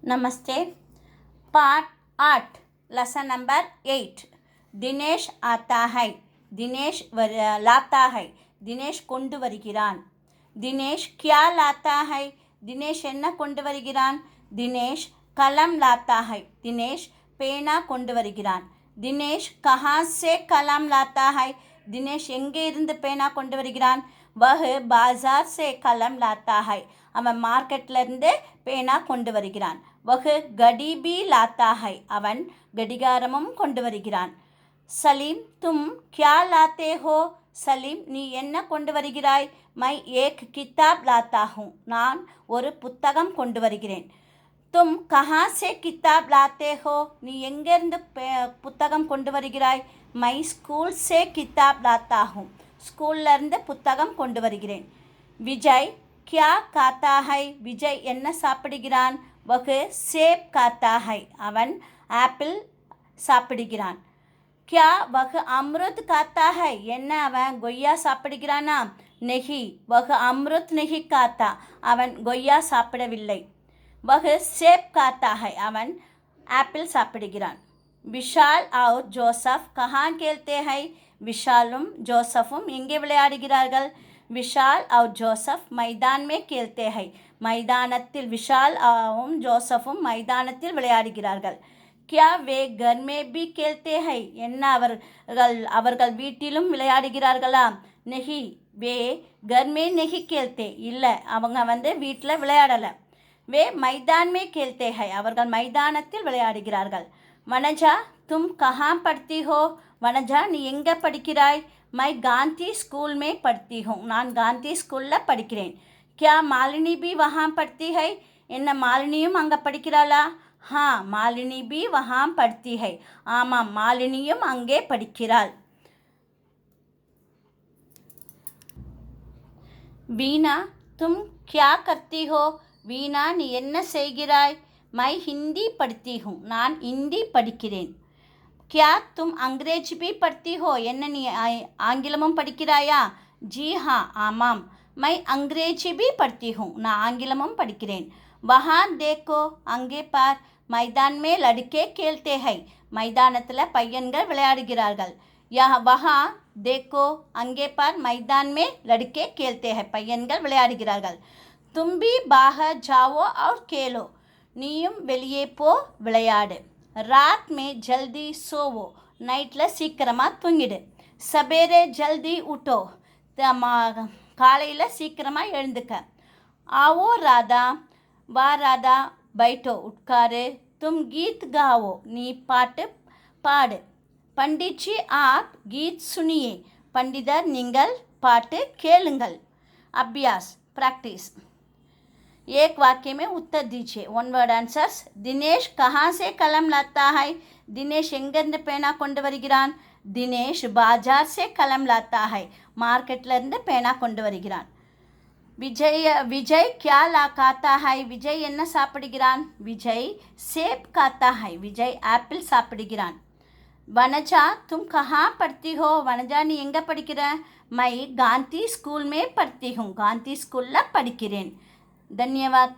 नमस्ते। Part 8 lesson number 8 Dinesh आता है। दिनेश लाता है। दिनेश கொண்டு வருகிறான்। दिनेश क्या लाता है? दिनेश என்ன கொண்டு வருகிறான்? दिनेश कलम लाता है। दिनेश பேனா கொண்டு வருகிறான்। दिनेश कहाँ से कलम लाता है? दिनेश எங்கே இருந்து பேனா கொண்டு வருகிறான்? वह बाजार से कलम लाता है। அவன் மார்க்கெட்ல இருந்து பேனா கொண்டு வருகிறான்। वह घड़ी भी लाता है। அவன் கடிகாரமும் கொண்டு வருகிறான்। சலீம் तुम क्या लाते हो? சலீம் நீ என்ன கொண்டு வருகிறாய்? मैं एक किताब लाता हूँ। நான் ஒரு புத்தகம் கொண்டு வருகிறேன்। तुम कहाँ से किताब लाते हो? நீ எங்கிருந்து புத்தகம் கொண்டு வருகிறாய்? मैं स्कूल से किताब लाता हूँ। ஸ்கூல்ல இருந்து புத்தகம் கொண்டு வருகிறேன்। விஜய் क्या खाता है? விஜய் என்ன சாப்பிடுகிறான்? वह सेब खाता है। அவன் ஆப்பிள் சாப்பிடுகிறான்। क्या वह अमरुद खाता है? என்ன அவன் கொய்யா சாப்பிடுகிறானா? नहीं वह अमरुद नहीं खाता। அவன் கொய்யா சாப்பிடவில்லை। वह सेब खाता है। அவன் ஆப்பிள் சாப்பிடுகிறான்। விஷால் और जोसेफ कहाँ खेलते हैं? விஷாலும் ஜோசஃபும் எங்கே விளையாடுகிறார்கள்? விஷால் और जोसेफ मैदान में खेलते हैं। மைதானத்தில் விஷாலும் ஜோசஃபும் மைதானத்தில் விளையாடுகிறார்கள்। क्या वे घर में भी खेलते हैं? என்ன அவர்கள் வீட்டிலும் விளையாடுகிறார்களா? नहीं वे घर में नहीं खेलते। இல்லை அவங்க வீட்டில் விளையாடலை। वे मैदान में खेलते हैं। அவர்கள் மைதானத்தில் விளையாடுகிறார்கள்। वनजा तुम कहाँ पढ़ती हो? वनजा நீ எங்கே படிக்கிறாய்? मैं गांधी स्कूल में पढ़ती हूँ। நான் காந்தி ஸ்கூலில் படிக்கிறேன்। क्या मालिनी भी वहाँ पढ़ती है? என்ன மாலினியும் அங்கே படிக்கிறாளா? हाँ मालिनी भी वहाँ पढ़ती है। ஆமாம் மாலினியும் அங்கே படிக்கிறாள்। வீணா तुम क्या करती हो? வீணா நீ என்ன செய்கிறாய்? मैं हिंदी पढ़ती हूँ। நான் हिंदी படிக்கிறேன்। क्या तुम अंग्रेजी भी पढ़ती हो? என்ன நீ ஆங்கிலமும் படிக்கிறாயா? जी हाँ ஆமாம் मैं अंग्रेजी भी पढ़ती हूँ। நான் ஆங்கிலமும் படிக்கிறேன்। वहाँ देखो அங்கே பார் मैदान में लड़के खेलते हैं। மைதானத்தில் பையன்கள் விளையாடுகிறார்கள்। वहाँ देखो அங்கே பார் मैदान में लड़के खेलते हैं। பையன்கள் விளையாடுகிறார்கள்। तुम भी बाहर जाओ और खेलो। நீயும் வெளியே போ விளையாடு। रात में जल्दी सोवो। நைட்டில் சீக்கிரமாக தூங்கிடு। सबेरे जल्दी उठो। காலையில் சீக்கிரமாக எழுந்துக்க। आओ राधा வா ராதா बैठो உட்காரு। तुम गीत गाओ நீ பாட்டு பாடு। पंडित जी आप गीत सुनिए। பண்டிதர் நீங்கள் பாட்டு கேளுங்கள்। अभ्यास प्रैक्टिस। एक वाक्य में उत्तर दीजिए। One word answers. दिनेश कहाँ से कलम लाता है? दिनेश எங்கிருந்து பேனா கொண்டு வருகிறான்? दिनेश बाजार से कलम लाता है। மார்க்கெட்ல இருந்து பேனா கொண்டு வருகிறான்। विजय क्या खाता है? விஜய் என்ன சாப்பிடுகிறான்? விஜய் सेब खाता है। விஜய் ஆப்பிள் சாப்பிடுகிறான்। वनजा तुम कहाँ पढ़ती हो? वनजा நீ எங்கே படிக்கிற? मैं गांधी स्कूल में पढ़ती हूँ। गांधी स्कूलिல் படிக்கிறேன்। धन्यवाद।